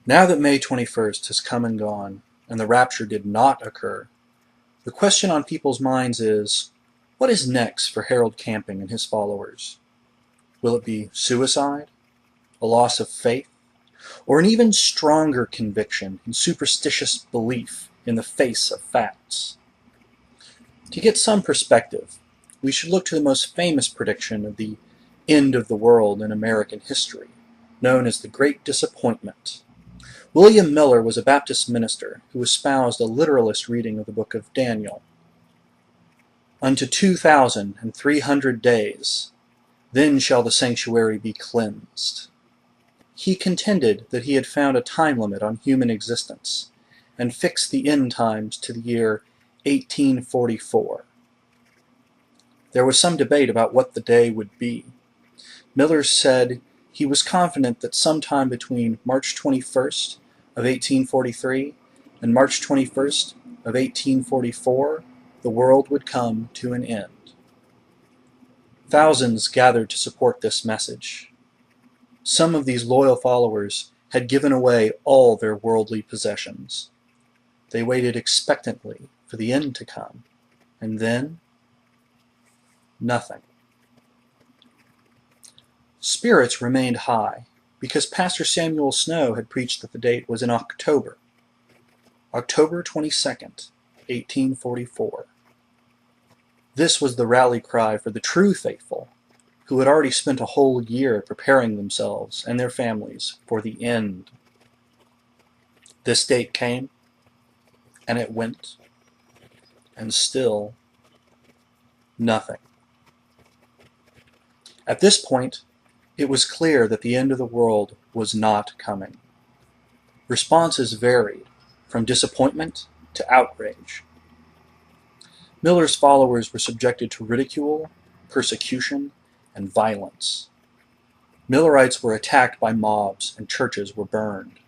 Now that May 21st has come and gone, and the rapture did not occur, the question on people's minds is, what is next for Harold Camping and his followers? Will it be suicide, a loss of faith, or an even stronger conviction and superstitious belief in the face of facts? To get some perspective, we should look to the most famous prediction of the end of the world in American history, known as the Great Disappointment. William Miller was a Baptist minister who espoused a literalist reading of the book of Daniel. Unto 2,300 days, then shall the sanctuary be cleansed. He contended that he had found a time limit on human existence, and fixed the end times to the year 1844. There was some debate about what the day would be. Miller said he was confident that sometime between March 21st of 1843 and March 21st of 1844, the world would come to an end. Thousands gathered to support this message. Some of these loyal followers had given away all their worldly possessions. They waited expectantly for the end to come, and then nothing. Spirits remained high because Pastor Samuel Snow had preached that the date was in October 22nd, 1844. This was the rally cry for the true faithful, who had already spent a whole year preparing themselves and their families for the end. This date came, and it went, and still nothing. At this point, it was clear that the end of the world was not coming. Responses varied, from disappointment to outrage. Miller's followers were subjected to ridicule, persecution, and violence. Millerites were attacked by mobs, and churches were burned.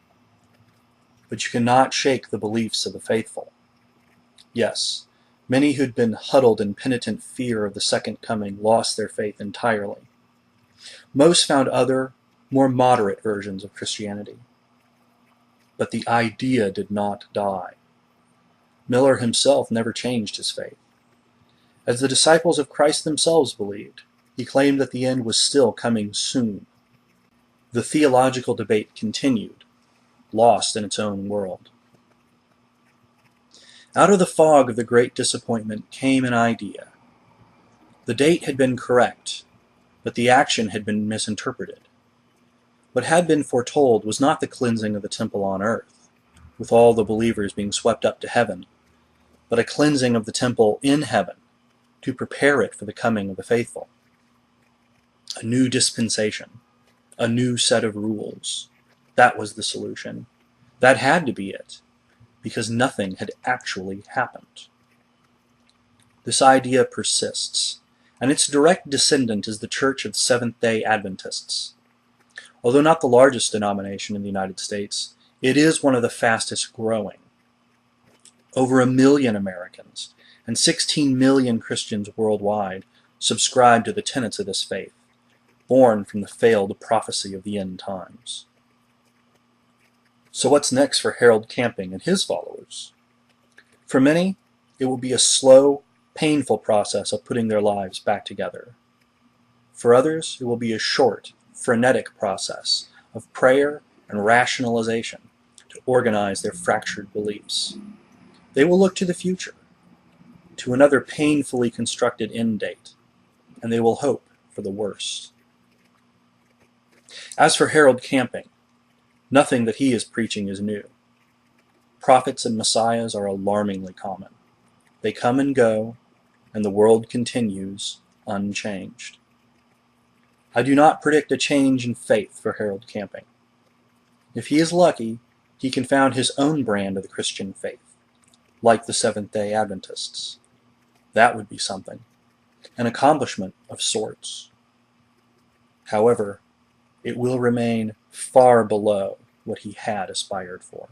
But you cannot shake the beliefs of the faithful. Yes, many who'd been huddled in penitent fear of the second coming lost their faith entirely. Most found other, more moderate versions of Christianity. But the idea did not die. Miller himself never changed his faith. As the disciples of Christ themselves believed, he claimed that the end was still coming soon. The theological debate continued, lost in its own world. Out of the fog of the Great Disappointment came an idea. The date had been correct, but the action had been misinterpreted. What had been foretold was not the cleansing of the temple on earth, with all the believers being swept up to heaven, but a cleansing of the temple in heaven to prepare it for the coming of the faithful. A new dispensation, a new set of rules. That was the solution. That had to be it, because nothing had actually happened. This idea persists, and its direct descendant is the Church of Seventh Day Adventists. Although not the largest denomination in the United States, it is one of the fastest growing. Over 1 million Americans and 16 million Christians worldwide subscribe to the tenets of this faith, born from the failed prophecy of the end times. So what's next for Harold Camping and his followers? For many, it will be a slow, painful process of putting their lives back together. For others, it will be a short, frenetic process of prayer and rationalization to organize their fractured beliefs. They will look to the future, to another painfully constructed end date, and they will hope for the worst. As for Harold Camping, nothing that he is preaching is new. Prophets and messiahs are alarmingly common. They come and go, and the world continues unchanged. I do not predict a change in faith for Harold Camping. If he is lucky, he can found his own brand of the Christian faith, like the Seventh Day Adventists. That would be something, an accomplishment of sorts. However, it will remain far below what he had aspired for.